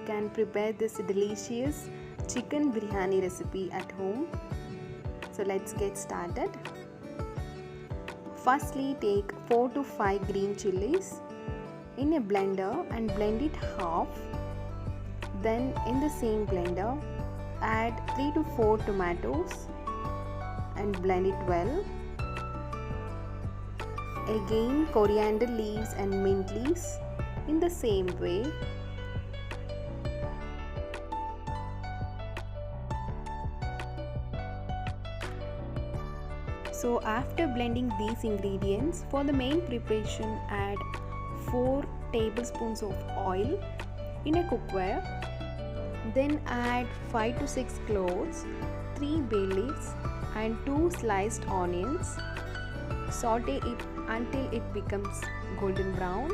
can prepare this delicious chicken biryani recipe at home. So let's get started. Firstly, take 4 to 5 green chilies in a blender and blend it half. Then in the same blender, add 3 to 4 tomatoes and blend it well. Again, coriander leaves and mint leaves in the same way. So after blending these ingredients, for the main preparation add 4 tablespoons of oil in a cookware. Then add 5 to 6 cloves, 3 bay leaves and 2 sliced onions. Saute it until it becomes golden brown.